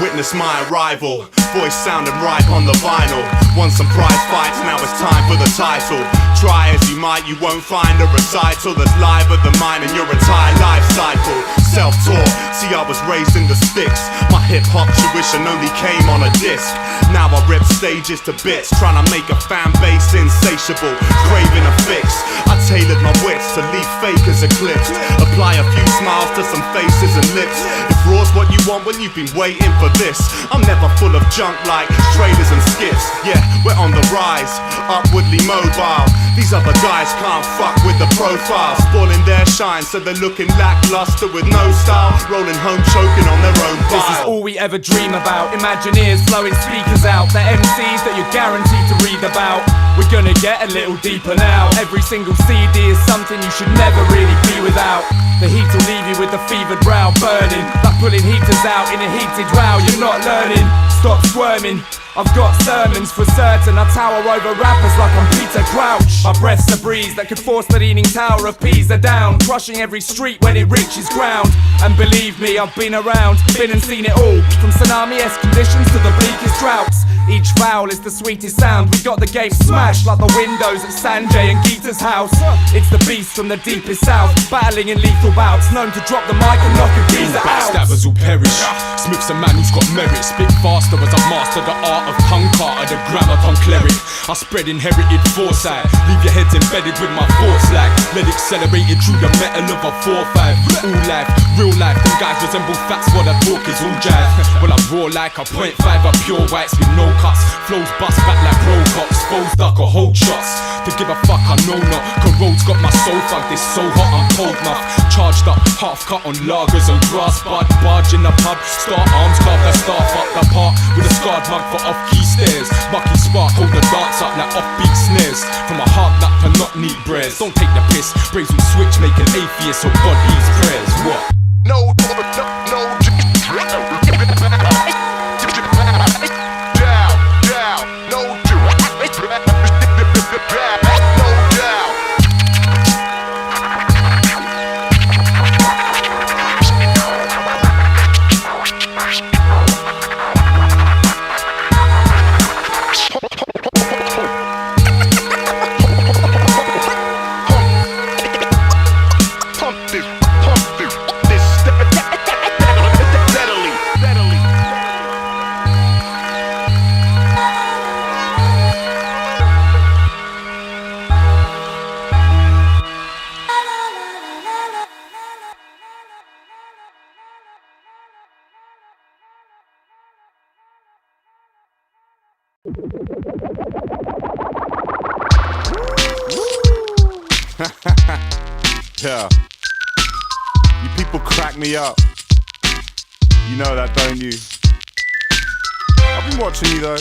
witness my arrival. Voice sounding right on the vinyl. Won some prize fights, now it's time for the title. Try as you might, you won't find a recital that's live at the mine in your entire life cycle. Self-taught, see I was raised in the sticks. My hip-hop tuition only came on a disc. Now I rip stages to bits, trying to make a fan base insatiable, craving a fix. I tailored my wits to leave fakers eclipsed. Apply a few smiles to some faces and lips. If raw's what you want when you've been waiting for this, I'm never full of junk like trailers and skits. Yeah, we're on the rise, upwardly mobile. These other guys can't fuck with the profile, spoiling their shine so they're looking lackluster with no style, rolling home choking on their own bile. This is all we ever dream about. Imagineers blowing speakers out, the MCs that you're guaranteed to read about. We're gonna get a little deeper now. Every single CD is something you should never really be without. The heat will leave you with a fevered brow burning, like pulling heaters out in a heated row. You're not learning, stop squirming. I've got sermons for certain. I tower over rappers like I'm Peter Crouch. My breath's a breeze that could force the leaning tower of Pisa down, crushing every street when it reaches ground. And believe me, I've been around, been and seen it all, from tsunami-esque conditions to the bleakest droughts. Each vowel is the sweetest sound. We got the game smashed like the windows at Sanjay and Geeta's house. It's the beast from the deepest south, battling in lethal bouts, known to drop the mic and knock a geezer out. Backstabbers will perish. Smith's a man who's got merit. Spit faster as I master the art of tongue carter, the grammar cleric. I spread inherited foresight, leave your heads embedded with my thoughts like lead accelerated through the metal of a 4-5. All life, real life, them guys resemble facts while the talk is all jive. Well I roar like a .5 of pure whites with no cuts. Flows bust back like roll cops, foes duck or hold shots. To give a fuck I know not, corrode's got my soul fucked. It's so hot I'm cold enough. Charged up, half cut on lagers and grass bud. Barge in the pub, star arms carved that star fucked apart with a scarred mug for off-key stairs. Bucky spark, hold the darts up like off-beat snares. From a hard nut to not neat breads. Don't take the piss, brains will switch, make an atheist so God heeds prayers. What? No. Yeah. You people crack me up. You know that, don't you? I've been watching you though.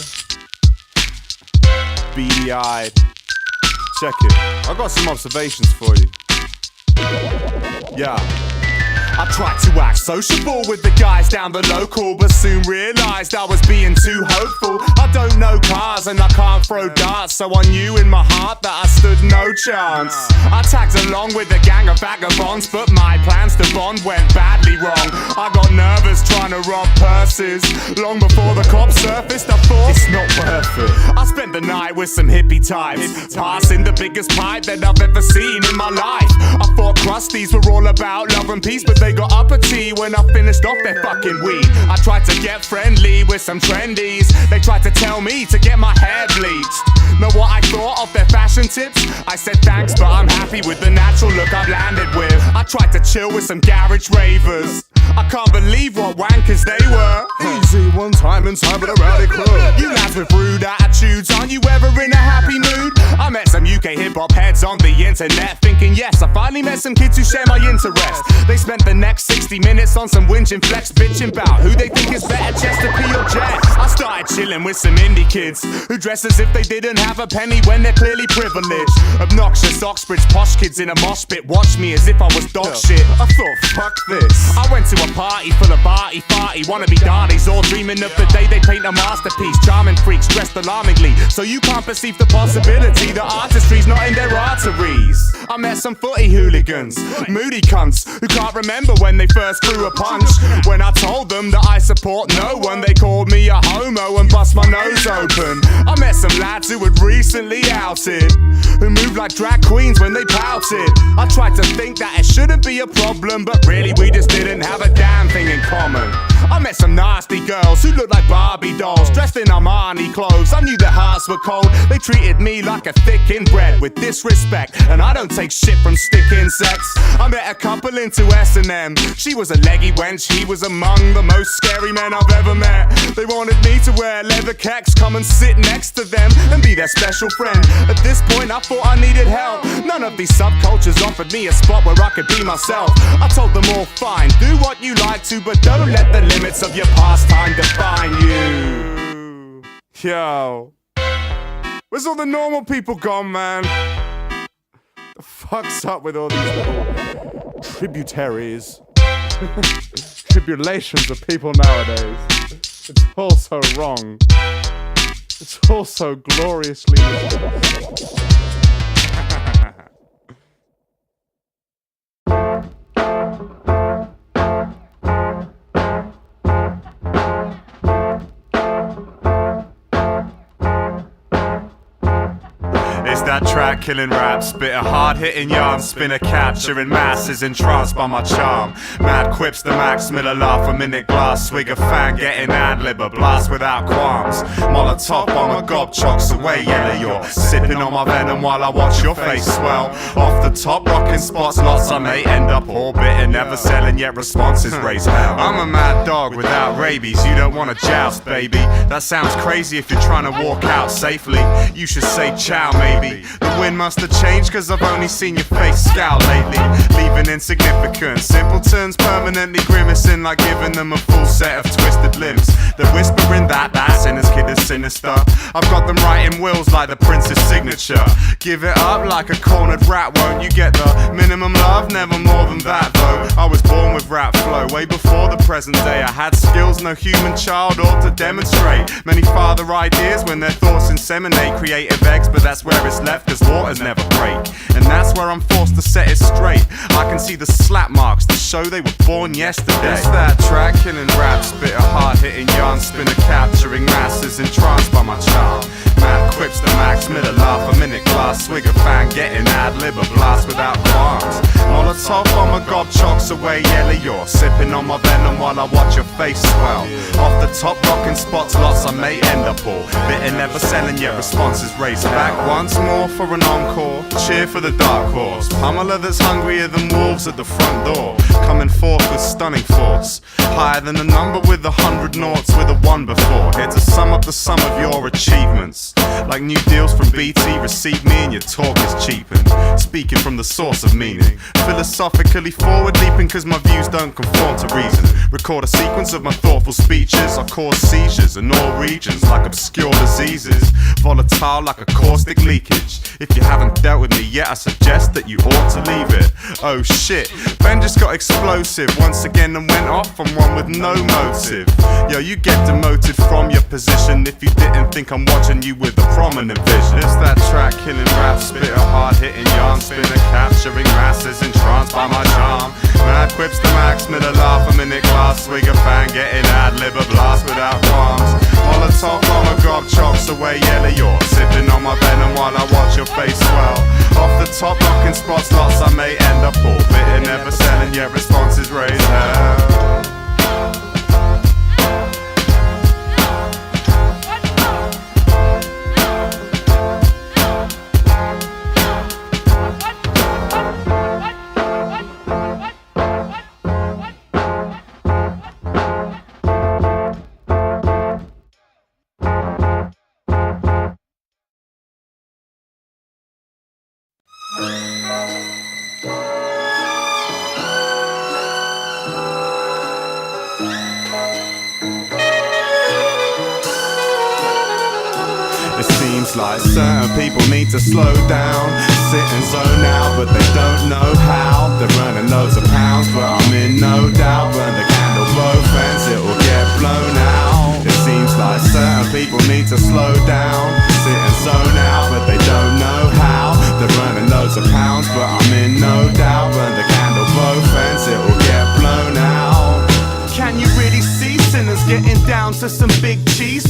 Beady-eyed. Check it. I got some observations for you. Yeah. I tried to act sociable with the guys down the local, but soon realised I was being too hopeful. I don't know cars and I can't throw darts, so I knew in my heart that I stood no chance. I tagged along with a gang of vagabonds, but my plans to bond went badly wrong. I got nervous trying to rob purses. Long before the cops surfaced, I thought it's not worth it. I spent the night with some hippie types, passing the biggest pipe that I've ever seen in my life. I thought crusties were all about love and peace, but they got uppity when I finished off their fucking weed. I tried to get friendly with some trendies. They tried to tell me to get my hair bleached. Know what I thought of their fashion tips? I said thanks, but I'm happy with the natural look I've landed with. I tried to chill with some garage ravers. I can't believe what wankers they were. Easy one time inside with a rowdy club. You lads with rude attitudes, aren't you ever in a happy mood? I met some UK hip-hop heads on the internet, thinking yes, I finally met some kids who share my interest. They spent the next 60 minutes on some whinging flex, bitching about who they think is better, Chester P or Jet. I started chilling with some indie kids who dress as if they didn't have a penny when they're clearly privileged. Obnoxious Oxbridge posh kids in a mosh pit watched me as if I was dog shit. I thought, fuck this. I went to to a party full of arty-farty wannabe darties, all dreaming of the day they paint a masterpiece. Charming freaks dressed alarmingly, so you can't perceive the possibility that artistry's not in their arteries. I met some footy hooligans, moody cunts who can't remember when they first threw a punch. When I told them that I support no one, they called me a homo and bust my nose open. I met some lads who had recently outed, who moved like drag queens when they pouted. I tried to think that it shouldn't be a problem, but really we just didn't have a damn thing in common. I met some nasty girls who looked like Barbie dolls, dressed in Armani clothes. I knew their hearts were cold. They treated me like a thick inbred with disrespect, and I don't take shit from stick insects. I met a couple into S&M. She was a leggy wench, he was among the most scary men I've ever met. They wanted me to wear leather kecks, come and sit next to them and be their special friend. At this point I thought I needed help. None of these subcultures offered me a spot where I could be myself. I told them all fine, do what you like to, but don't let the limits of your pastime define you. Yo, where's all the normal people gone, man? The fuck's up with all these little tributaries? Tribulations of people nowadays. It's all so wrong. It's all so gloriously that track killing rap, spit a hard hitting yarn, spin a capturing masses entranced by my charm. Mad quips the max, Miller laugh, a minute glass, swig a fan, getting ad-lib, a blast without qualms. Molotov on a gob, chocks away, yellow you're sipping on my venom while I watch your face swell. Off the top, rocking spots, lots I may end up orbiting, never selling yet responses raise hell. I'm a mad dog without rabies, you don't wanna joust, baby. That sounds crazy if you're trying to walk out safely. You should say ciao, maybe. The wind must have changed, cause I've only seen your face scowl lately. Leaving insignificant simpletons permanently grimacing, like giving them a full set of twisted limbs. They're whispering that sinner's kid is sinister. I've got them writing wills like the prince's signature. Give it up like a cornered rat, won't you get the minimum love? Never more than that though. I was born with rap flow, way before the present day. I had skills no human child ought to demonstrate. Many father ideas when their thoughts inseminate creative eggs, but that's where it's left, cause waters never break. And that's where I'm forced to set it straight. I can see the slap marks to show they were born yesterday. It's that track killing rap, spit a hard hitting yarn, spin a capturing masses entranced by my charm. Mad quips the max, Miller laugh, a minute glass, swig a fan, getting ad-lib, a blast without qualms. Molotov on my gob, chocks away, yellow you're sipping on my venom while I watch your face swell. Off the top rocking spots, lots I may end up all bitter, never selling yet responses raised back once more for an encore. Cheer for the dark horse, pummeler that's hungrier than wolves at the front door, coming forth with stunning force, higher than a number with 100 noughts with a 1 before. Here to sum up the sum of your achievements, like new deals from BT, receive me and your talk is cheapened. Speaking from the source of meaning, philosophically forward leaping cause my views don't conform to reason. Record a sequence of my thoughtful speeches, I cause seizures in all regions like obscure diseases, volatile like a caustic leakage. If you haven't dealt with me yet, I suggest that you ought to leave it. Oh shit, Ben just got explosive once again and went off on one with no motive. Yo, you get demoted from your position if you didn't think I'm watching you with a prominent vision. It's that track killing rap, spit a hard hitting yarn, spin a capturing masses entranced by my charm. Mad quips the max, Miller laugh, a minute glass, swig a fan, getting ad-lib, a blast without qualms. Molotov on a gob, chocks away, yellow you're sipping on my venom while I watch your face swell. Off the top rocking spots, lots I may end up all bitter, never selling yet responses raise hell. Like certain people need to slow down, sit and zone out, but they don't know how. They're earning loads of pounds, but I'm in no doubt. Burn the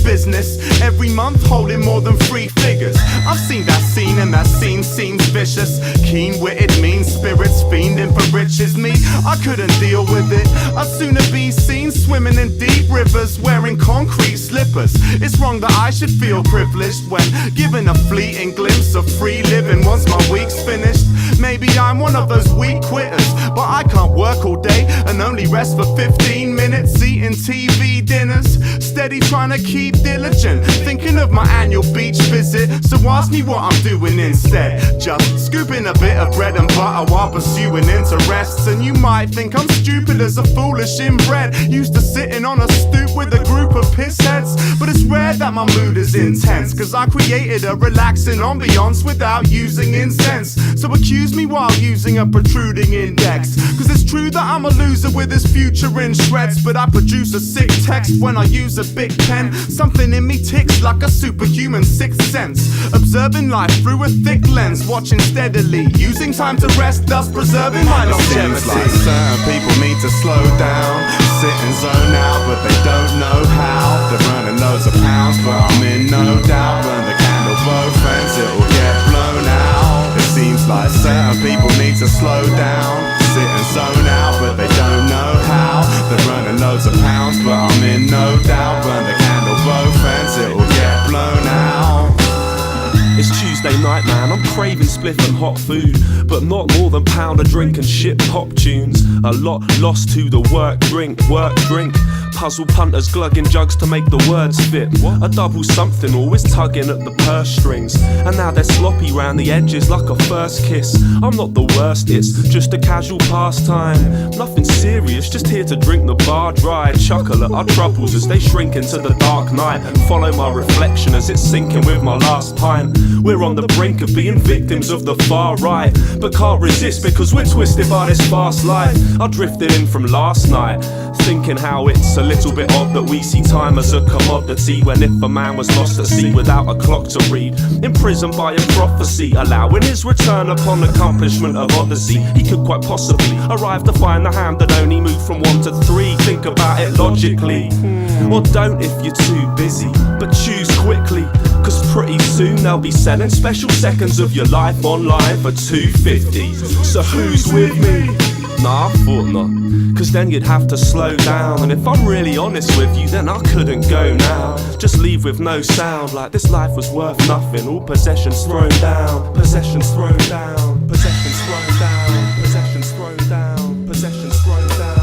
business. Every month holding more than 3 figures. I've seen that scene and that scene seems vicious. Keen-witted, mean spirits, fiending for riches. Me, I couldn't deal with it. I'd sooner be seen swimming in deep rivers, wearing concrete slippers. It's wrong that I should feel privileged when given a fleeting glimpse of free living once my week's finished. Maybe I'm one of those weak quitters, but I can't work all day and only rest for 15 minutes, eating TV dinners. Steady trying to keep diligent, thinking of my annual beach visit. So ask me what I'm doing instead. Just scooping a bit of bread and butter while pursuing interests. And you might think I'm stupid as a foolish inbred, used to sitting on a stoop with a group of pissheads. But it's rare that my mood is intense, cause I created a relaxing ambiance without using incense. So accuse me while using a protruding index, cause it's true that I'm a loser with this future in shreds. But I produce a sick text when I use a big pen. Something in me ticks like a superhuman sixth sense, observing life through a thick lens, watching steadily, using time to rest, thus preserving my longevity. Seems like certain people need to slow down, sit and zone out, but they don't know how. They're earning loads of pounds, but I'm in no doubt. Burn the candle both ends, it will get blown out. It seems like certain people need to slow down, sit and zone out, but they don't know how. They're earning loads of pounds, but I'm in no doubt. Burn the candle both ends, it will get blown out. It's Tuesday night, man, I'm craving spliff and hot food, but not more than pound a drink and shit pop tunes. A lot lost to the work, drink. Puzzle punters glugging jugs to make the words fit. A double something, always tugging at the purse strings. And now they're sloppy round the edges like a first kiss. I'm not the worst, it's just a casual pastime. Nothing serious, just here to drink the bar dry. Chuckle at our troubles as they shrink into the dark night, and follow my reflection as it's sinking with my last pint. We're on the brink of being victims of the far right, but can't resist because we're twisted by this fast life. I drifted in from last night, thinking how it's a little bit odd that we see time as a commodity, when if a man was lost at sea without a clock to read, imprisoned by a prophecy, allowing his return upon accomplishment of odyssey, he could quite possibly arrive to find the hand that only moved from 1 to 3. Think about it logically, or don't if you're too busy, but choose quickly, cause pretty soon they'll be selling special seconds of your life online for $2.50. So who's with me? Nah, I thought not, cause then you'd have to slow down. And if I'm really honest with you, then I couldn't go now. Just leave with no sound, like this life was worth nothing. All possessions thrown down, possessions thrown down, possessions thrown down, possessions thrown down, possessions thrown down.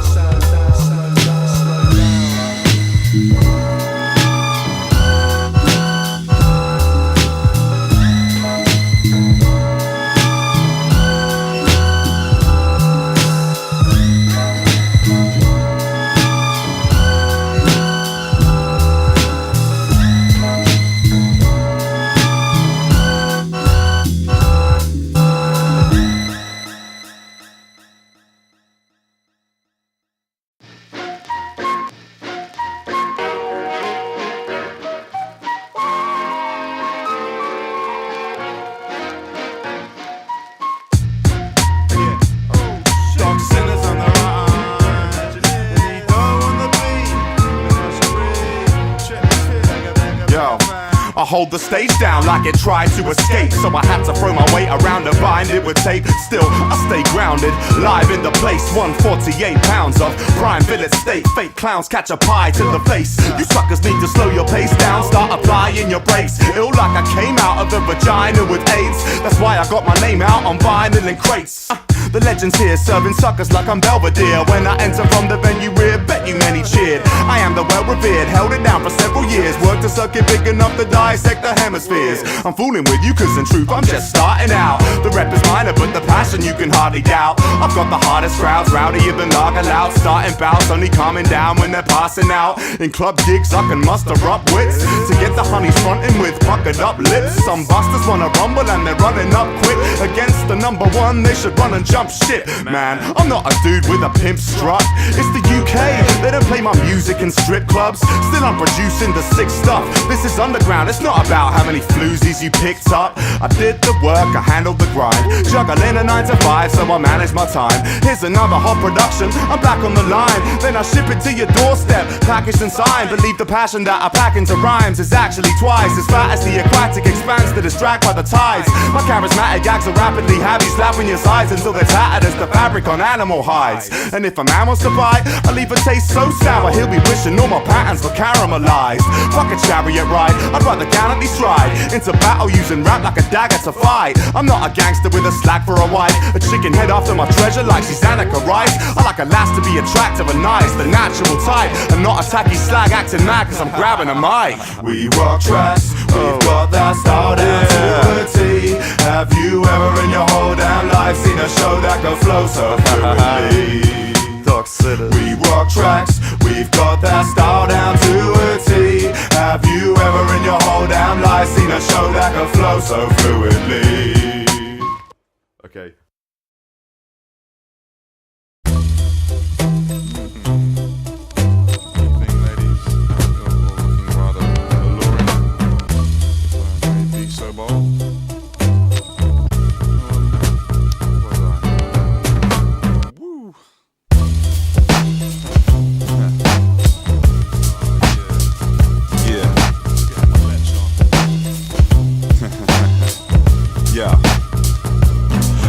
I hold the stage down like it tried to escape, so I had to throw my weight around to find it would take. Still, I stay grounded, live in the place. 148 pounds of prime billet state. Fake clowns catch a pie to the face. You suckers need to slow your pace down, start applying your brakes. Ill like I came out of the vagina with AIDS. That's why I got my name out on vinyl and crates. The legends here serving suckers like I'm Belvedere. When I enter from the venue rear, bet you many cheered. I am the well-revered, held it down for several years. Worked a circuit big enough to dissect the hemispheres. I'm fooling with you cause in truth I'm just starting out. The rep is minor but the passion you can hardly doubt. I've got the hardest crowds, rowdier than lager loud. Starting bouts, only calming down when they're passing out. In club gigs I can muster up wits to get the honeys frontin' with puckered up lips. Some busters wanna rumble and they're running up quick against the number one, they should run and jump shit. Man, I'm not a dude with a pimp strut. It's the UK, they don't play my music in strip clubs. Still I'm producing the sick stuff. This is underground, it's not not about how many floozies you picked up. I did the work, I handled the grind, juggling a 9 to 5, so I manage my time. Here's another hot production, I'm back on the line. Then I ship it to your doorstep, packaged and signed. Believe the passion that I pack into rhymes is actually twice as fat as the aquatic expanse that is dragged by the tides. My charismatic acts are rapidly heavy, slapping your sides until they're tattered as the fabric on animal hides. And if a man wants to buy, I'll leave a taste so sour he'll be wishing all my patterns were caramelized. Fuck a chariot ride, I'd rather gallantly stride into battle using rap like a dagger to fight. I'm not a gangster with a slack for a wife, a chicken head after my treasure like she's Annika Rice. I like a lass to be attractive and nice, the natural type, and not a tacky slag acting mad cause I'm grabbing a mic. We rock tracks, we've got that style down to a T. Have you ever in your whole damn life seen a show that can flow so fluidly? We rock tracks, we've got that style down to a T. Have you ever in your whole damn life seen a show that can flow so fluidly? Okay. Evening, ladies. You're all looking rather alluring, if I may be so bold. Yeah.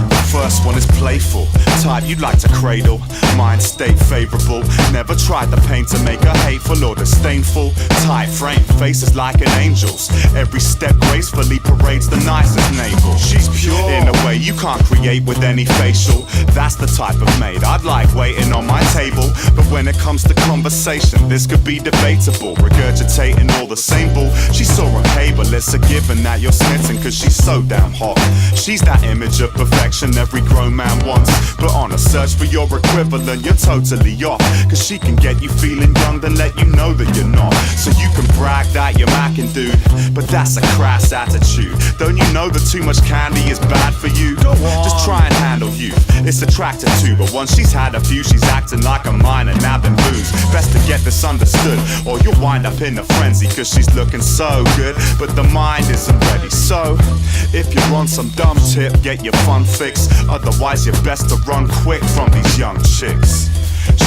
The first one is playful, type you'd like to cradle. Mind state favorable, never tried the pain to make her hateful or disdainful. Tight frame, faces like an angel's. Every step gracefully parades the nicest navel. She's pure in a way you can't create with any facial. That's the type of maid I'd like waiting on my table. But when it comes to conversation, this could be debatable. Regurgitating all the same bull she saw on cable. It's a given that you're smitten cause she's so damn hot. She's that image of perfection every grown man wants. But on a search for your equivalent, you're totally off. Cause she can get you feeling young, then let you know that you're not. So you can brag that you're macking, dude, but that's a crass attitude. Don't you know that too much candy is bad for you? Go on. Just try and handle youth, it's attractive too. But once she's had a few, she's acting like a minor, now then booze. Best to get this understood, or you'll wind up in a frenzy. Cause she's looking so good, but the mind isn't ready. So, if you're on some dumb tip, get your fun fix. Otherwise you're best to run quick from these young chicks.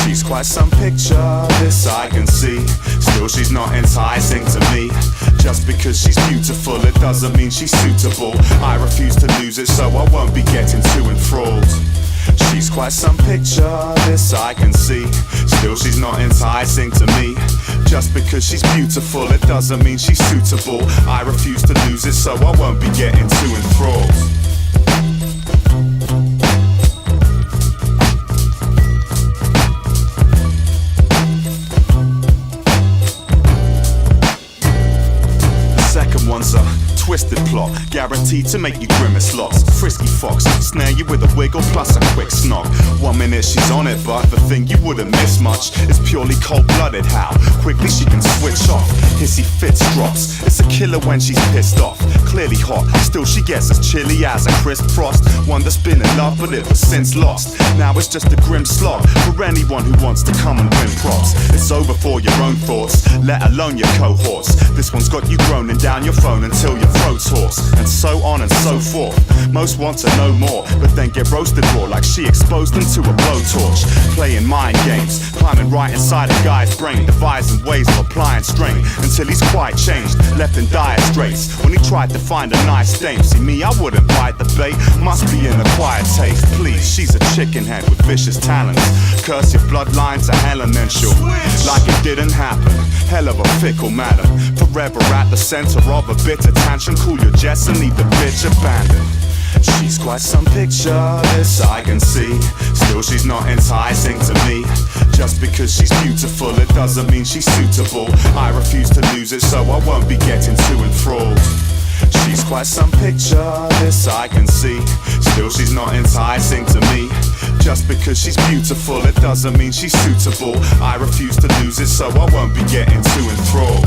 She's quite some picture, this I can see. Still she's not enticing to me. Just because she's beautiful, it doesn't mean she's suitable. I refuse to lose it, so I won't be getting too enthralled. She's quite some picture, this I can see. Still she's not enticing to me. Just because she's beautiful, it doesn't mean she's suitable. I refuse to lose it, so I won't be getting too enthralled. One's a twisted plot, guaranteed to make you grimace lots. Frisky fox, snare you with a wiggle plus a quick snog. 1 minute she's on it, but the thing you wouldn't miss much is purely cold-blooded how quickly she can switch off. Hissy fits drops, it's a killer when she's pissed off. Clearly hot, still she gets as chilly as a crisp frost. One that's been in love but it was since lost. Now it's just a grim slog for anyone who wants to come and win props. It's over for your own thoughts, let alone your cohorts. This one's got you groaning down your phone until your throat's hoarse, and so on and so forth. Most want to know more, but then get roasted raw like she exposed them to a blowtorch. Playing mind games, climbing right inside a guy's brain, devising ways of applying strain until he's quite changed, left in dire straits when he tried to find a nice dame. See me, I wouldn't bite the bait, must be an acquired taste. Please, she's a chicken head with vicious talents. Curse your bloodline to hell and then she'll like it didn't happen. Hell of a fickle madam, forever at the center of a bitter tantrum. Cool your jets and leave the bitch abandoned. She's quite some picture, this I can see. Still she's not enticing to me. Just because she's beautiful, it doesn't mean she's suitable. I refuse to lose it, so I won't be getting too enthralled. She's quite some picture, this I can see. Still she's not enticing to me. Just because she's beautiful, it doesn't mean she's suitable. I refuse to lose it, so I won't be getting too enthralled.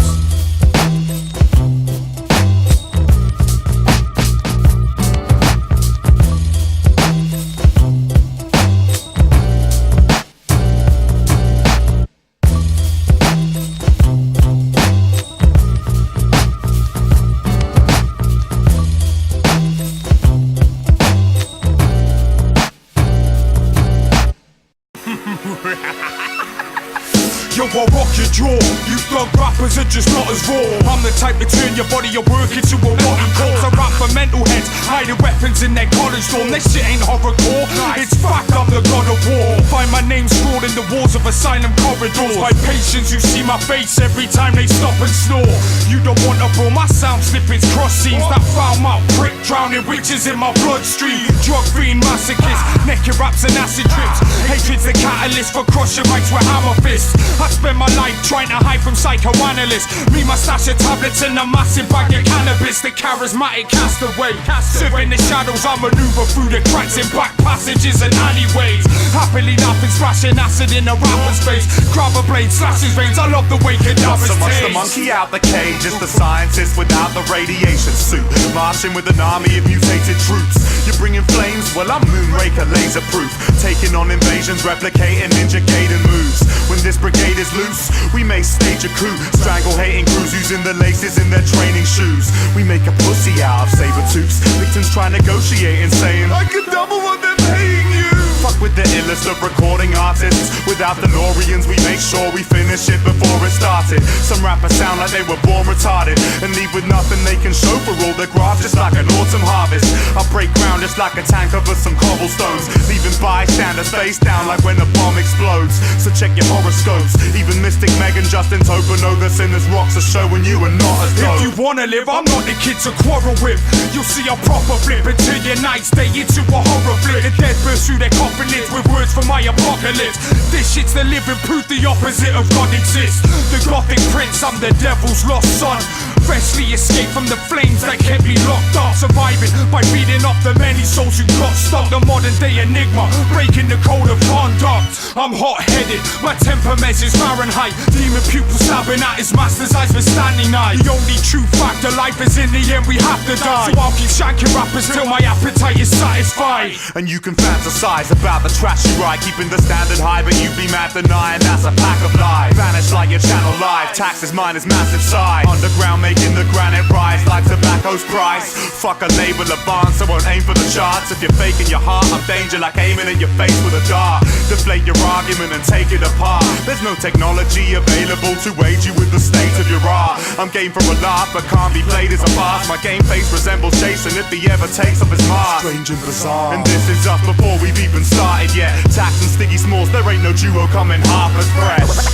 Yo, I rock your jaw. You thug rappers are just not as raw. I'm the type to turn your body or work into a rotten corpse. I rap for mental heads, hiding weapons in their college dorm. This shit ain't horrorcore, it's fact, I'm the god of war. Find my name scrawled in the walls of asylum corridors. By patients who see my face every time they stop and snore. You don't want a bro, my sound snippets cross scenes. That foul mouth prick drowning witches in my bloodstream. Drug fiend masochist, naked raps and acid trips. Hatred's the catalyst for crushing mics with hammer fists. I spend my life trying to hide from psychoanalysts. Me, my stash of tablets and a massive bag of cannabis. The charismatic castaway, serving the shadows, I maneuver through the cracks in back passages and alleyways. Happily laughing, splashing acid in a rapper's face. Grab a blade, slash his veins, I love the way cadavers so much taste. the monkey out the cage, just the scientist without the radiation suit. Marching with an army of mutated troops. You're bringing flames, well I'm Moonraker, laser proof. Taking on invasions, replicating Ninja Gaiden moves. When this brigade is loose, we may stage a coup. Strangle hating crews using the laces in their training shoes. We make a pussy out of saber-tooths. Victims try negotiating, saying I could double what they're paying you. Fuck with the illest of recording artists. Without the DeLoreans, we make sure we finish it before it started. Some rappers sound like they were born retarded and leave with nothing they can show for all their graft, just like an autumn harvest. I break ground just like a tank over some cobblestones, leaving bystanders face down like when a bomb explodes. So check your horoscopes. Even Mystic Meg and Justin Topa know the sinners rocks are showing you are not as dope. If you wanna live, I'm not the kid to quarrel with. You'll see a proper flip until your nights stay into a horror flick. The dead burst through their coffin lids with words for my apocalypse. This shit's the living proof the opposite of God exists. The gothic prince, I'm the devil's lost son. Freshly escaped from the flames that kept me locked up. Surviving by beating off the many souls who got stuck. The modern day enigma, breaking the code of conduct. I'm hot-headed, my temper measures Fahrenheit. Demon pupil stabbing at his master's eyes for standing eye. The only true fact of life is in the end we have to die. So I'll keep shanking rappers till my appetite is satisfied. And you can fantasize about the trash you write, keeping the standard high, but you be mad denying that's a pack of lies. Vanish like your channel live, taxes mine is massive size. Underground making the granite rise like tobacco's price. Fuck a label of bond, so won't aim for the charts. If you're faking your heart, I'm danger like aiming at your face with a dart. Deflate your argument and take it apart. There's no technology available to aid you with the state of your art. I'm game for a laugh, but can't be played as a farce. My game face resembles Jason if he ever takes off his mask. Strange and bizarre. And this is us before we've even started yet. Tax and Sticky Smalls, there ain't no duo coming half as fresh.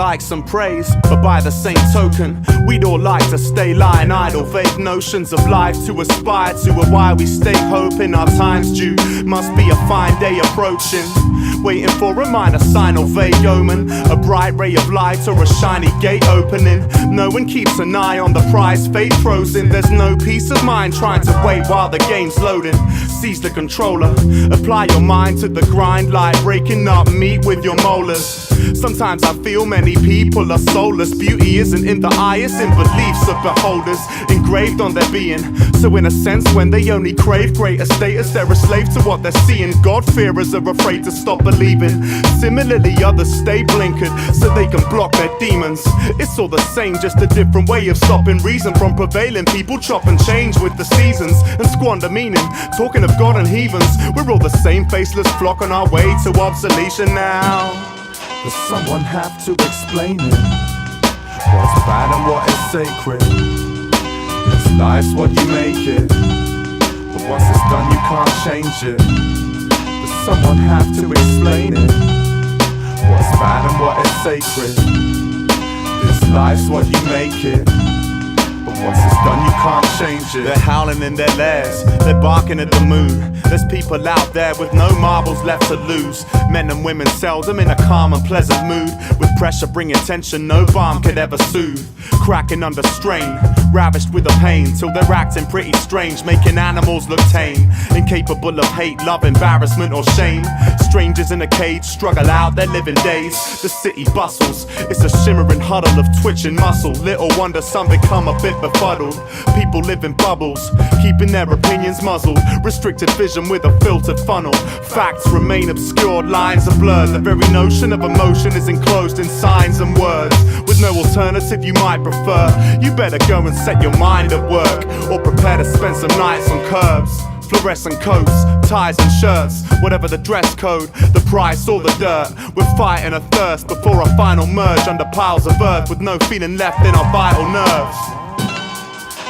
likes and praise, but by the same token, we'd all like to stay lying idle. Vague notions of life to aspire to are why we stay hoping our time's due. Must be a fine day approaching, waiting for a minor sign or vague omen, a bright ray of light or a shiny gate opening. No one keeps an eye on the prize fate throws in. There's no peace of mind trying to wait while the game's loading. Seize the controller, apply your mind to the grind like breaking up meat with your molars. Sometimes I feel many people are soulless. Beauty isn't in the eye, it's in beliefs of beholders, engraved on their being. So in a sense, when they only crave greater status, they're a slave to what they're seeing. God-fearers are afraid to stop believing. Similarly, others stay blinkered so they can block their demons. It's all the same, just a different way of stopping reason from prevailing. People chop and change with the seasons and squander meaning. Talking of God and heathens, we're all the same faceless flock on our way to obsolescence now. Does someone have to explain it? What's bad and what is sacred? This life's what you make it, but once it's done you can't change it. Does someone have to explain it? What's bad and what is sacred? This life's what you make it, but once it's done you can't change it. They're howling in their lairs, they're barking at the moon. There's people out there with no marbles left to lose. Men and women seldom in a calm and pleasant mood, with pressure bringing tension no balm could ever soothe. Cracking under strain, ravished with a pain, till they're acting pretty strange, making animals look tame, incapable of hate, love, embarrassment or shame. Strangers in a cage struggle out their living days. The city bustles, it's a shimmering huddle of twitching muscle. Little wonder some become a bit befuddled. People live in bubbles, keeping their opinions muzzled. Restricted vision with a filtered funnel. Facts remain obscured, lines are blurred. The very notion of emotion is enclosed in signs and words. With no alternative you might prefer, you better go and set your mind at work, or prepare to spend some nights on curbs. Fluorescent coats, ties and shirts, whatever the dress code, the price or the dirt. We're fighting a thirst before a final merge under piles of earth, with no feeling left in our vital nerves.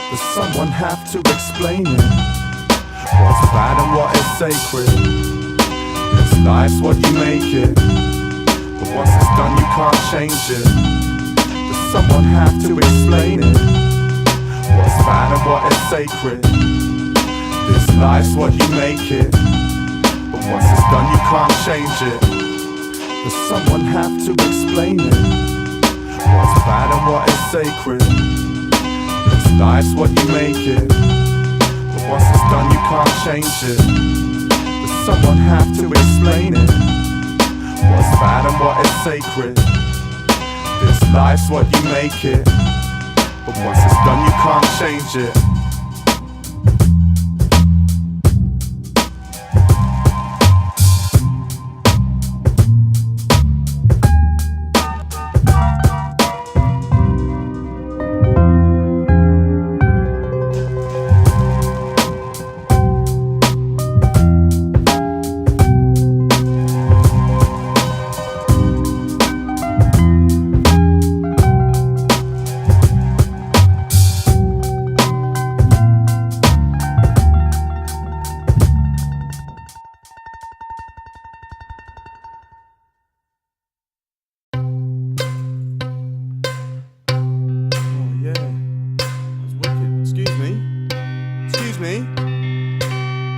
Does someone have to explain it? What's bad and what is sacred? This life's what you make it, but once it's done you can't change it. Does someone have to explain it? What's bad and what is sacred? This life's what you make it, but once it's done you can't change it. Does someone have to explain it? What's bad and what is sacred? This life's what you make it, but once it's done you can't change it. Does someone have to explain it? What's bad and what is sacred? This life's what you make it, but once it's done you can't change it.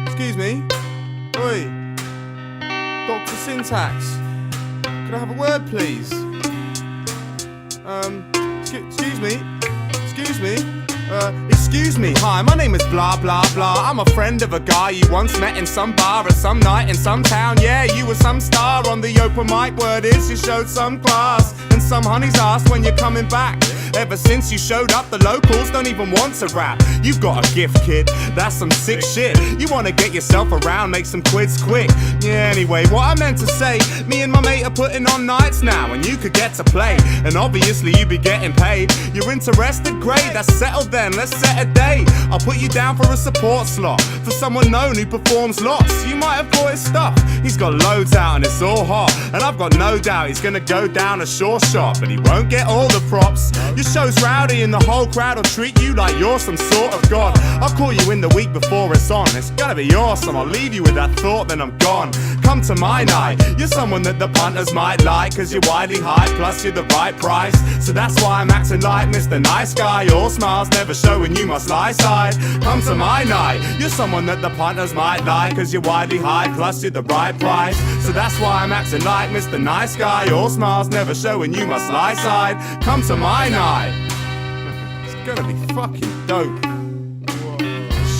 Excuse me. Oi. Dr. Syntax. Could I have a word, please? Excuse me. Excuse me. Hi, my name is blah blah blah. I'm a friend of a guy you once met in some bar at some night in some town. Yeah, you were some star on the open mic. Word is you showed some class, and some honeys asked when you're coming back. Ever since you showed up, the locals don't even want to rap. You've got a gift, kid, that's some sick shit. You wanna get yourself around, make some quids quick. Yeah, anyway, what I meant to say, me and my mate are putting on nights now, and you could get to play, and obviously you be getting paid. You're interested? Great, that's settled then, let's set a day. I'll put you down for a support slot, for someone known who performs lots. You might have bought his stuff, he's got loads out and it's all hot, and I've got no doubt he's gonna go down a sure shot, but he won't get all the props. Your show's rowdy and the whole crowd will treat you like you're some sort of god. I'll call you in the week before it's on, it's gonna be awesome. I'll leave you with that thought, then I'm gone. come to my night. You're someone that the punters might like, cause you're widely hyped, plus you're the right price. So that's why I'm acting like Mr. Nice Guy. All smiles never showing you must lie side. Come to my night. You're someone that the punters might like, cause you're widely hyped, plus you're the right price. So that's why I'm acting like Mr. Nice Guy. All smiles never showing you must lie side. Come to my night. It's gonna be fucking dope.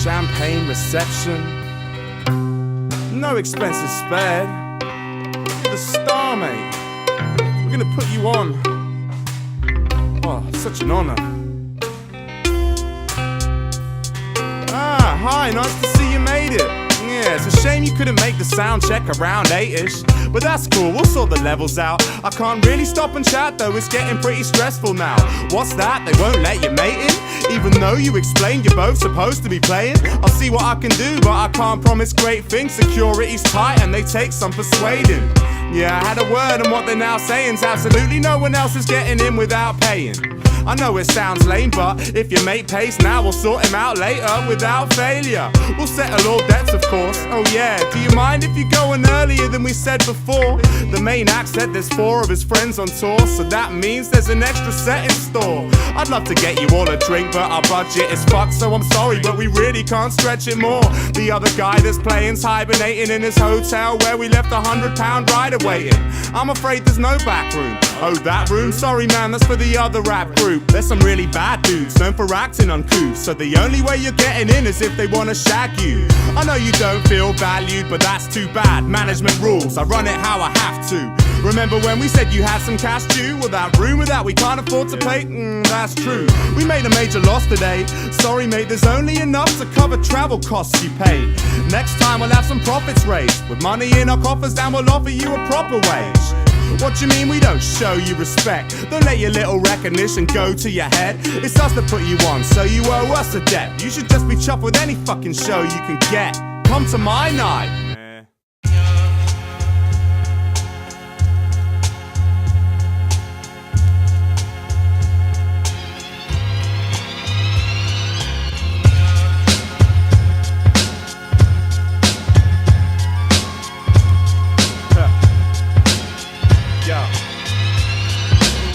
Champagne reception, no expenses spared. You're the star, mate. We're gonna put you on. Oh, such an honor. Ah, hi, nice to see you made it. Yeah, it's a shame you couldn't make the sound check around 8ish. But that's cool, we'll sort the levels out. I can't really stop and chat though, it's getting pretty stressful now. What's that? They won't let you mate in? Even though you explained you're both supposed to be playing? I'll see what I can do, but I can't promise great things. Security's tight and they take some persuading. Yeah, I had a word and what they're now saying's absolutely no one else is getting in without paying. I know it sounds lame, but if your mate pays now, we'll sort him out later without failure. We'll settle all debts, of course. Oh yeah, do you mind if you go in earlier than we said before? The main act said there's 4 of his friends on tour, so that means there's an extra set in store. I'd love to get you all a drink, but our budget is fucked, so I'm sorry, but we really can't stretch it more. The other guy that's playing's hibernating in his hotel where we left a £100 rider waiting. I'm afraid there's no back room. Oh, that room? Sorry man, that's for the other rap group. There's some really bad dudes known for acting uncouth, so the only way you're getting in is if they wanna shag you. I know you don't feel valued, but that's too bad. Management rules, I run it how I have to. Remember when we said you had some cash due? Well, that rumor that we can't afford to pay? That's true. We made a major loss today. Sorry mate, there's only enough to cover travel costs you paid. Next time we'll have some profits raised. With money in our coffers down, we'll offer you a proper wage. What you mean we don't show you respect? Don't let your little recognition go to your head. It's us that put you on, so you owe us a debt. You should just be chuffed with any fucking show you can get. Come to my night.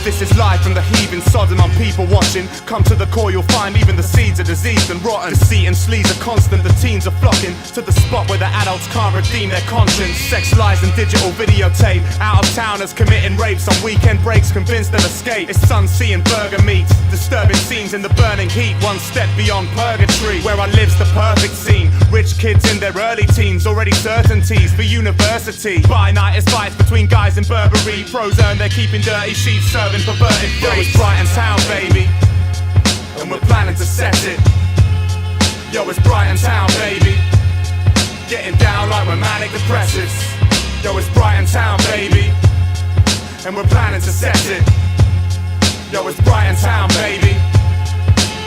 This is live from the heaving Sodom, on people watching. Come to the core, you'll find even the seeds are diseased and rotten. Deceit and sleaze are constant, the teens are flocking to the spot where the adults can't redeem their conscience. Sex, lies and digital videotape. Out of towners committing rapes on weekend breaks, convinced they'll escape. It's sun, sea and burger meat. Disturbing scenes in the burning heat, one step beyond purgatory. Where I live's the perfect scene. Rich kids in their early teens, already certainties for university. By night it's fights between guys in Burberry. Pros earn their keeping dirty sheets, serving perverted free. Yo, it's Brighton Town, baby, and we're planning to set it. Yo, it's Brighton Town, baby, getting down like we're manic depressives. Yo, it's Brighton Town, baby, and we're planning to set it. Yo, it's Brighton Town, baby,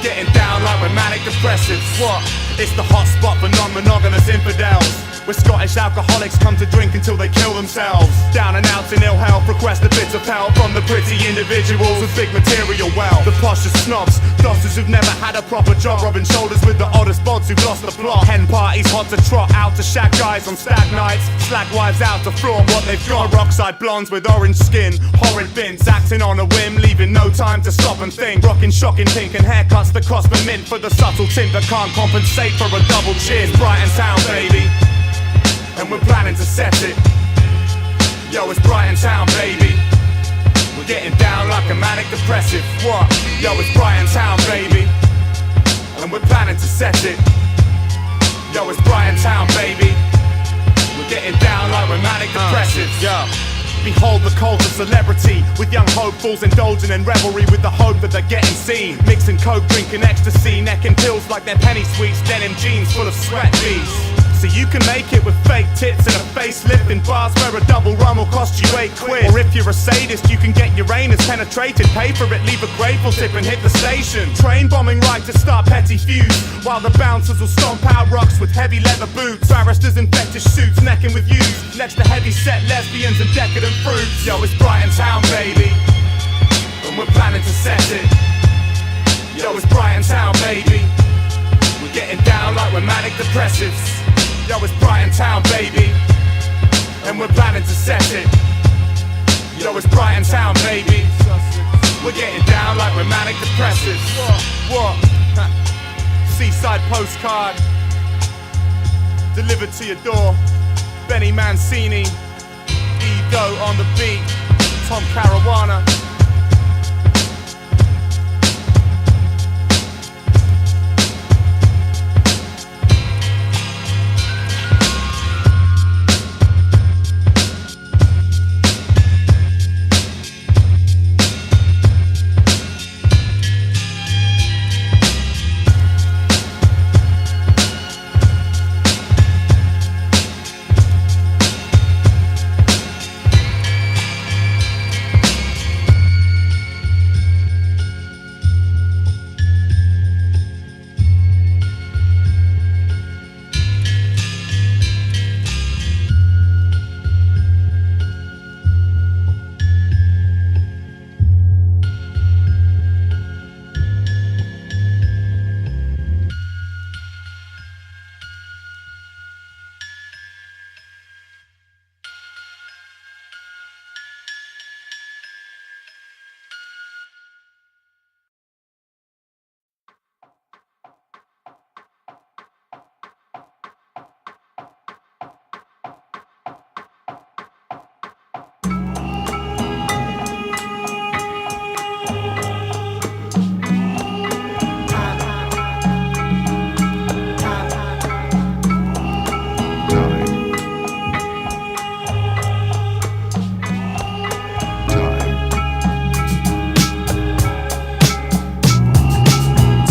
getting down like we're manic depressives. What? It's the hot spot for non-monogamous infidels, where Scottish alcoholics come to drink until they kill themselves. Down and out in ill health, request a bit of help from the pretty individuals with big material wealth. The poshest snobs, doctors who've never had a proper job, rubbing shoulders with the oddest bods who've lost the plot. Hen parties hot to trot, out to shag guys on stag nights. Slag wives out to flaunt what they've got. Rockside blondes with orange skin, horrid bins, acting on a whim, leaving no time to stop and think. Rocking shocking pink and haircuts that cost a mint for the subtle tint that can't compensate for a double cheers. Brighton Town, baby, and we're planning to set it. Yo, it's Brighton Town, baby, we're getting down like a manic depressive. What? Yo, it's Brighton Town, baby, and we're planning to set it. Yo, it's Brighton Town, baby, we're getting down like we're manic depressive. Yo, behold the cult of celebrity, with young hopefuls indulging in revelry with the hope that they're getting seen. Mixing coke, drinking ecstasy, necking pills like they're penny sweets. Denim jeans full of sweat beads. So you can make it with fake tits and a facelift in bars where a double rum will cost you £8. Or if you're a sadist, you can get your anus penetrated, pay for it, leave a grateful tip and hit the station. Train bombing right to start petty feuds, while the bouncers will stomp out rocks with heavy leather boots. Barristers in fetish suits, necking with youths, next to heavy set lesbians and decadent fruits. Yo, it's Brighton Town, baby, and we're planning to set it. Yo, it's Brighton Town, baby, we're getting down like we're manic depressives. Yo, it's Brighton Town, baby, and we're planning to set it. Yo, it's Brighton Town, baby. We're getting down like we're manic depressives. What? Seaside Postcard, delivered to your door. Benny Mancini, Ido on the beat, Tom Caruana.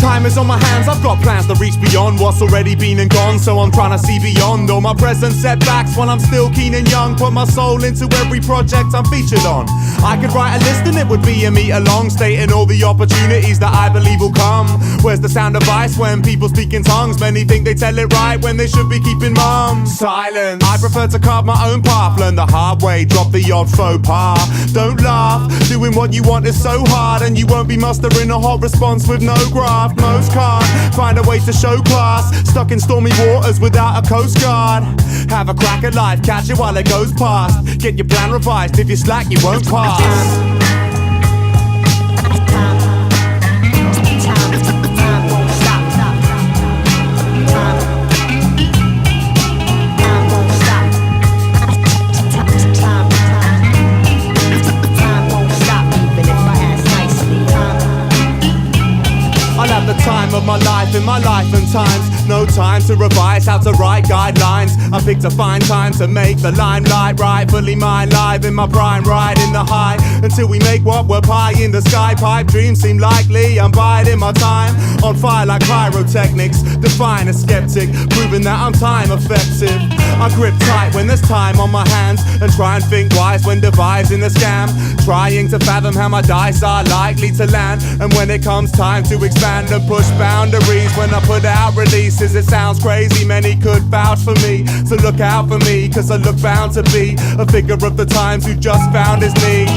Time is on my hands, I've got plans to reach beyond what's already been and gone, so I'm trying to see beyond all my present setbacks while I'm still keen and young. Put my soul into every project I'm featured on. I could write a list and it would be a meter long, stating all the opportunities that I believe will come. Where's the sound advice when people speak in tongues? Many think they tell it right when they should be keeping mum. Silence. I prefer to carve my own path, learn the hard way, drop the odd faux pas. Don't laugh, doing what you want is so hard, and you won't be mustering a hot response with no graft. Most can't find a way to show class, stuck in stormy waters without a coast guard. Have a crack at life, catch it while it goes past. Get your plan revised, if you slack you won't pass. I'll have the time of my life in my life and times. No time to revise how to write guidelines. I picked a fine time to make the limelight right. Fully mine, live in my prime, riding the high until we make what we're pie in the sky. Pipe dreams seem likely, I'm biding my time. On fire like pyrotechnics, define a skeptic, proving that I'm time effective. I grip tight when there's time on my hands, and try and think wise when devising a scam. Trying to fathom how my dice are likely to land, and when it comes time to expand and push boundaries. When I put out releases, it sounds crazy, many could vouch for me. So look out for me, cause I look bound to be a figure of the times who just found his need.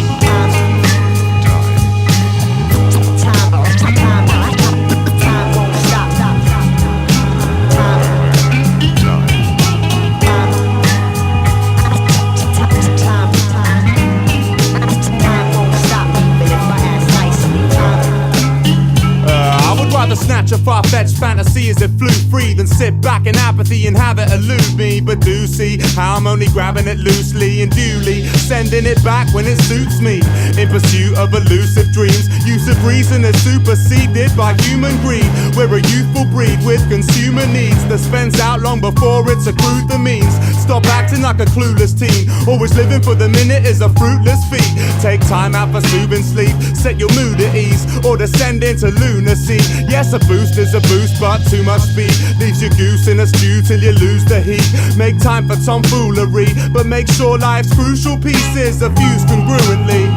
Snatch a far-fetched fantasy as it flew free, then sit back in apathy and have it elude me. But do see how I'm only grabbing it loosely and duly sending it back when it suits me. In pursuit of elusive dreams, use of reason is superseded by human greed. We're a youthful breed with consumer needs that spends out long before it's accrued the means. Stop acting like a clueless teen, always living for the minute is a fruitless feat. Take time out for soothing sleep, set your mood at ease, or descend into lunacy. Yes, a boost is a boost, but too much speed leaves you goose in a stew till you lose the heat. Make time for tomfoolery, but make sure life's crucial pieces are fused congruently.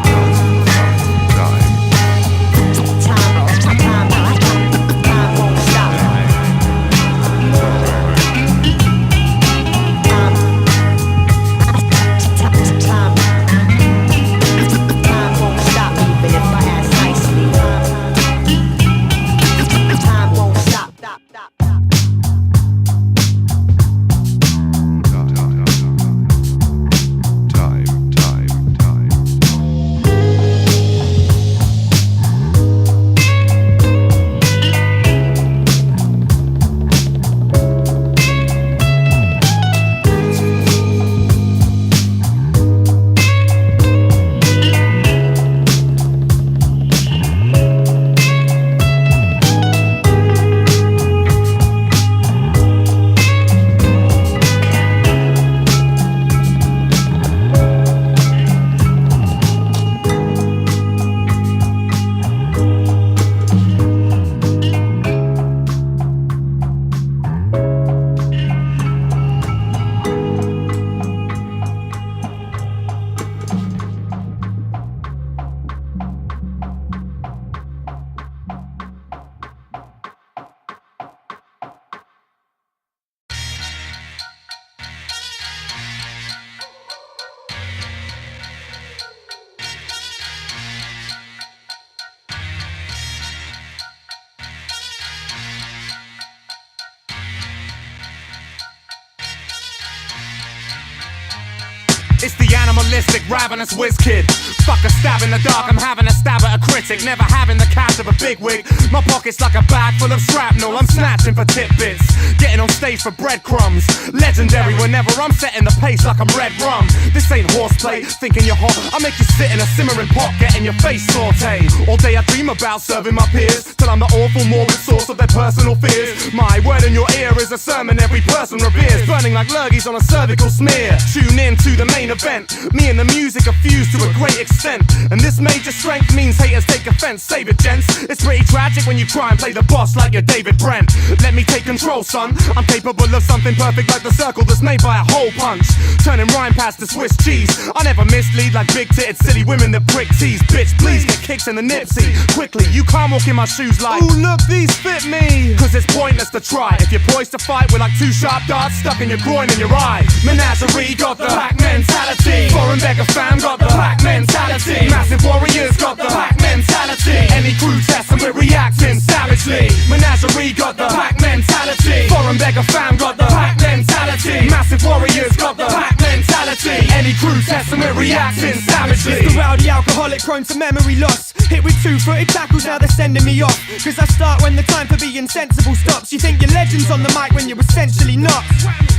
animalistic, ravenous whiz kid. Fuck a stab in the dark, I'm having a stab at a critic. Never having the cash of a bigwig. My pocket's like a bag full of shrapnel. I'm snatching for tidbits, getting on stage for breadcrumbs. Legendary whenever I'm setting the pace like I'm red rum. This ain't horseplay, thinking you're hot. I make you sit in a simmering pot, getting your face sauteed. All day I dream about serving my peers, till I'm the awful morbid source of their personal fears. My word in your ear is a sermon every person reveres, burning like lurgies on a cervical smear. Tune in to the main event. Me and the music are fused to a great extent, and this major strength means haters take offense. Save it, gents. It's pretty tragic when you try and play the boss like you're David Brent. Let me take control, son. I'm capable of something perfect like the circle that's made by a hole punch, turning rhyme past to Swiss cheese. I never mislead like big-titted silly women that prick tease. Bitch, please get kicks in the nipsy. Quickly, you can't walk in my shoes like, ooh, look, these fit me. Cause it's pointless to try if you're poised to fight with like two sharp darts stuck in your groin and your eye. Menagerie got the pack mentality. Foreign beggar fam got the pack mentality. Massive warriors got the pack mentality. Any crew test and we're reacting savagely. Menagerie got the pack mentality. Foreign beggar fam got the pack mentality. Massive warriors got the pack mentality. Any crew test and we're reacting savagely. It's the rowdy alcoholic prone to memory loss, hit with two-footed tackles, now they're sending me off. Cause I start when the time for being sensible stops. You think you're legends on the mic when you're essentially not.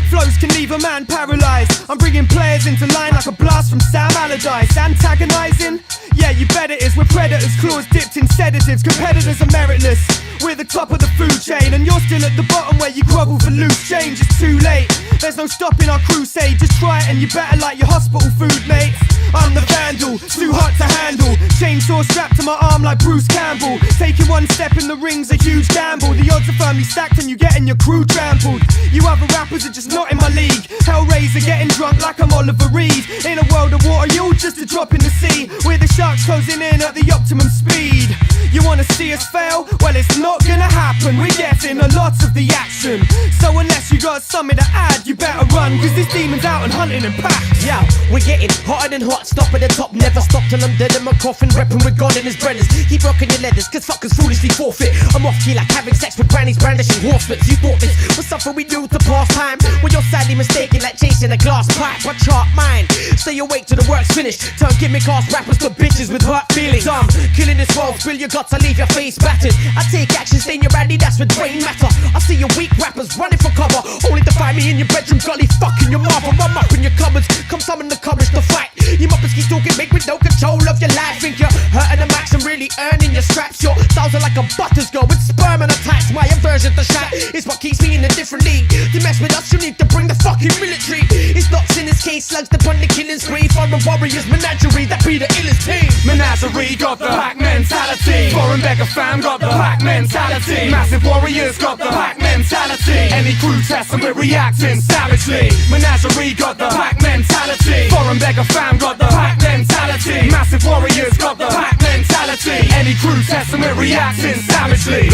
Flows can leave a man paralysed. I'm bringing players into line like a blast from Sam Allardyce. Antagonising? Yeah, you bet it is. We're predators, claws dipped in sedatives. Competitors are meritless. We're the top of the food chain, and you're still at the bottom where you grovel for loose change. It's too late. There's no stopping our crusade. Just try it and you better like your hospital food, mate. I'm the vandal, too hot to handle. Chainsaw strapped to my arm like Bruce Campbell. Taking one step in the ring's a huge gamble. The odds are firmly stacked and you getting your crew trampled. You other rappers are just not in my league. Hellraiser getting drunk like I'm Oliver Reed. In a world of water, you're just a drop in the sea. We're the sharks closing in at the optimum speed. You wanna see us fail? Well, it's not gonna happen. We're getting a lot of the action. So unless you got something to add, you better run, cause this demon's out and hunting in packs. Yeah, we're getting hotter than hot. Stop at the top, never stop till I'm dead in my coffin. Reppin' with God and his brothers. Keep rocking your leathers, cause fuckers foolishly forfeit. I'm off key like having sex with grannies brandishing horse whips. You thought this was something we do to pass time? Well, you're sadly mistaken, like chasing a glass pipe. I chart mine, stay awake till the work's finished. Turn gimmick ass rappers to bitches with hurt feelings. I'm killing this world, spill your guts, I leave your face battered. I take action, stain your body, that's with brain matter. I see your weak rappers running for cover, only to find me in your bedroom, gully fucking your mother. I'm up in your cupboards, come summon the courage to fight. You muppets keep talking big with no control of your life. Think you're hurting the max and really earning your straps. Your styles are like a butters girl with sperm and attacks. My aversion to shot is what keeps me in a different league. To mess with us, you need to bring the fucking military. It's not in this case, slugs upon the killing spree. Foreign warriors, menagerie, that be the illest team. Menagerie got the pack mentality. Foreign beggar fam got the pack mentality. Massive warriors got the pack mentality. Any crew test and we're reacting savagely. Menagerie got the pack mentality. Foreign beggar fam got the pack mentality. Massive warriors got the pack mentality. Any crew test and we're reacting savagely.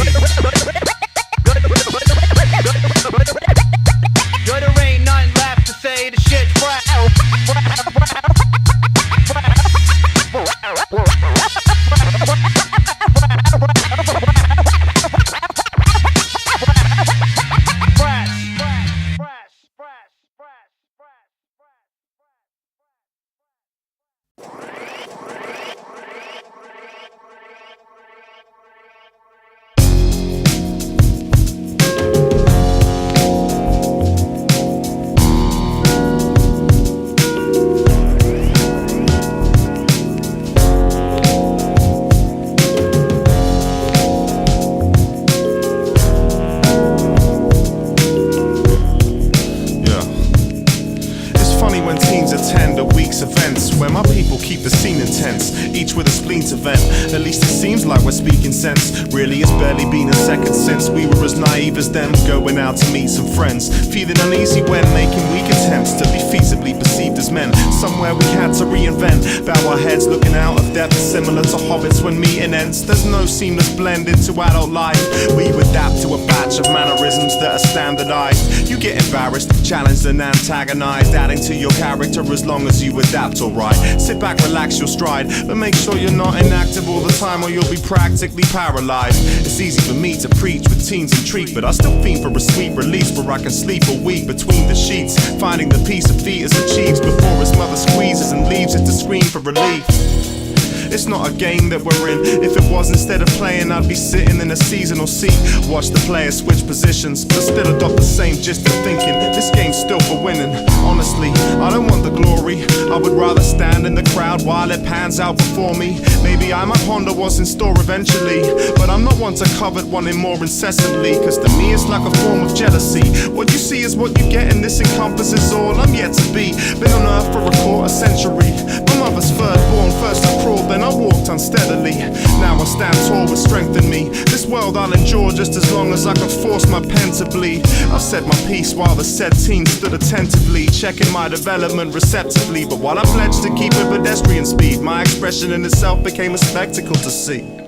Good, there ain't nothing left to say, the shit's fresh. At least it seems like we're speaking sense. Really, it's barely been a second since we were as naive as them, going out to meet some friends. Feeling uneasy when making weak attempts to be feasibly perceived as men. Somewhere we had to reinvent, bow our heads looking out of depth, similar to hobbits when meeting ends. There's no seamless blend into adult life. We adapt to a batch of mannerisms that are standardized. You get embarrassed, challenged and antagonized, adding to your character as long as you adapt, alright. Sit back, relax your stride, but make sure you're not inactive all the time or you'll be practically paralyzed. It's easy for me to preach with teens and treat, but I still fiend for a sweet release where I can sleep a week between the sheets, finding the peace a fetus achieves before his mother squeezes and leaves it to scream for relief. It's not a game that we're in. If it was, instead of playing, I'd be sitting in a seasonal seat. Watch the players switch positions, but still adopt the same gist of thinking. This game's still for winning. Honestly, I don't want the glory. I would rather stand in the crowd while it pans out before me. Maybe I might ponder what's in store eventually, but I'm not one to covet wanting more incessantly, cause to me it's like a form of jealousy. What you see is what you get, and this encompasses all I'm yet to be. Been on earth for a quarter century. My mother's third born. First I crawled, then I walked unsteadily. Now I stand tall with strength in me. This world I'll endure just as long as I can force my pen to bleed. I've said my piece while the said team stood attentively, checking my development receptively. But while I pledged to keep a pedestrian speed, my expression in itself became a spectacle to see.